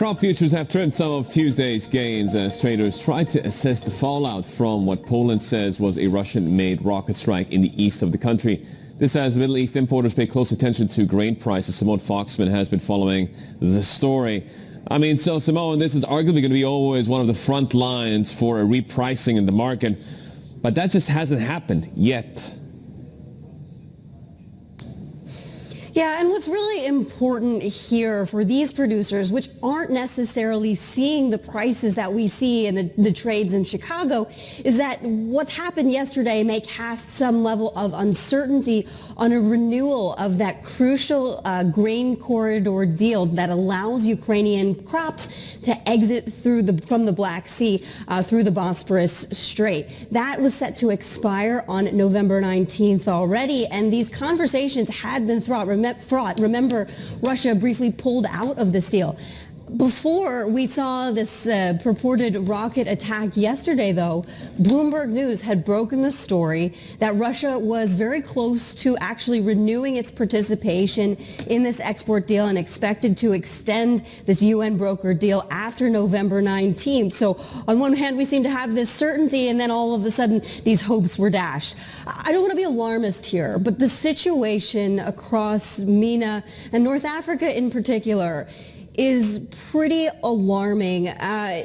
Crop futures have trimmed some of Tuesday's gains as traders try to assess the fallout from what Poland says was a Russian-made rocket strike in the east of the country. This as Middle East importers pay close attention to grain prices. Simone Foxman has been following the story. So Simone, this is arguably going to be always one of the front lines for a repricing in the market, but that just hasn't happened yet. Yeah, and what's really important here for these producers, which aren't necessarily seeing the prices that we see in the trades in Chicago, is that what's happened yesterday may cast some level of uncertainty on a renewal of that crucial grain corridor deal that allows Ukrainian crops to exit from the Black Sea through the Bosporus Strait. That was set to expire on November 19th already, and these conversations had been fraught. Remember, Russia briefly pulled out of this deal. Before we saw this purported rocket attack yesterday, though, Bloomberg News had broken the story that Russia was very close to actually renewing its participation in this export deal and expected to extend this UN brokered deal after November 19th. So on one hand, we seem to have this certainty, and then all of a sudden, these hopes were dashed. I don't want to be alarmist here, but the situation across MENA and North Africa in particular is pretty alarming.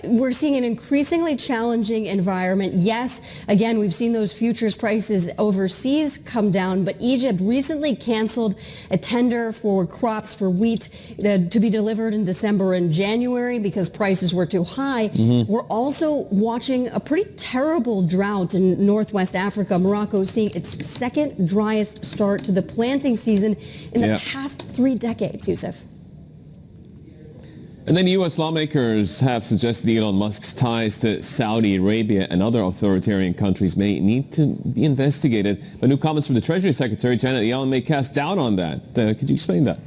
We're seeing an increasingly challenging environment. Yes, again, we've seen those futures prices overseas come down, but Egypt recently canceled a tender for crops for wheat to be delivered in December and January because prices were too high. We're also watching a pretty terrible drought in Northwest Africa. Morocco is seeing its second driest start to the planting season in the past 3 decades, Yusuf. And then U.S. lawmakers have suggested Elon Musk's ties to Saudi Arabia and other authoritarian countries may need to be investigated. But new comments from the Treasury Secretary, Janet Yellen, may cast doubt on that. Could you explain that?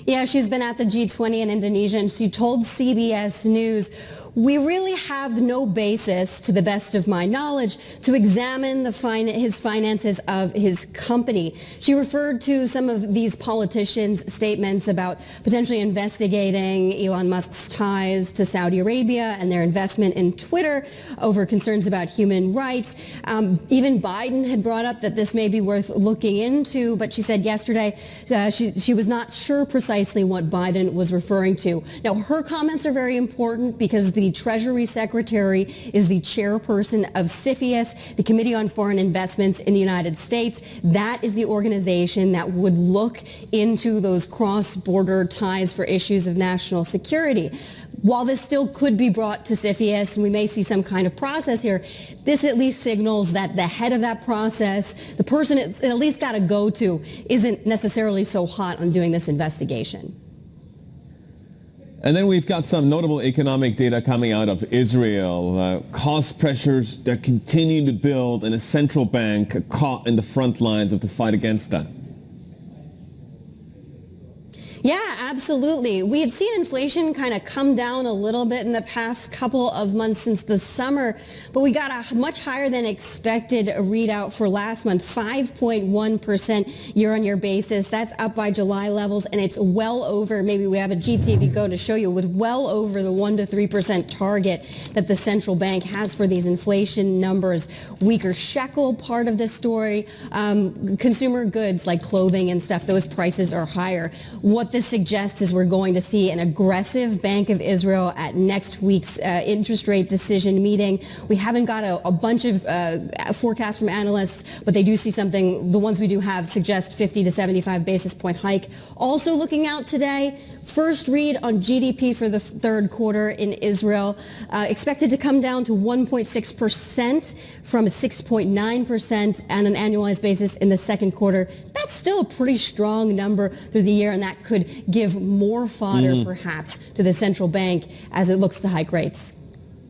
Yeah, she's been at the G20 in Indonesia, and she told CBS News, "We really have no basis, to the best of my knowledge, to examine his finances of his company." She referred to some of these politicians' statements about potentially investigating Elon Musk's ties to Saudi Arabia and their investment in Twitter over concerns about human rights. Even Biden had brought up that this may be worth looking into, but she said yesterday she was not sure precisely what Biden was referring to. Now, her comments are very important because the Treasury Secretary is the chairperson of CFIUS, the Committee on Foreign Investments in the United States. That is the organization that would look into those cross-border ties for issues of national security. While this still could be brought to CFIUS, and we may see some kind of process here, this at least signals that the head of that process, the person it at least got to go to, isn't necessarily so hot on doing this investigation. And then we've got some notable economic data coming out of Israel. Cost pressures that continue to build, and a central bank caught in the front lines of the fight against that. Yeah, absolutely. We had seen inflation kind of come down a little bit in the past couple of months since the summer, but we got a much higher than expected readout for last month, 5.1% year-on-year basis. That's up by July levels, and it's well over, maybe we have a GTV go to show you, with well over the 1 to 3% target that the central bank has for these inflation numbers. Weaker shekel, part of this story. Consumer goods like clothing and stuff, those prices are higher. What this suggests is we're going to see an aggressive Bank of Israel at next week's interest rate decision meeting. We haven't got a bunch of forecasts from analysts, but they do see something. The ones we do have suggest 50 to 75 basis point hike. Also looking out today, first read on GDP for the third quarter in Israel, expected to come down to 1.6% from 6.9% on an annualized basis in the second quarter. That's still a pretty strong number through the year, and that could give more fodder, perhaps, to the central bank as it looks to hike rates.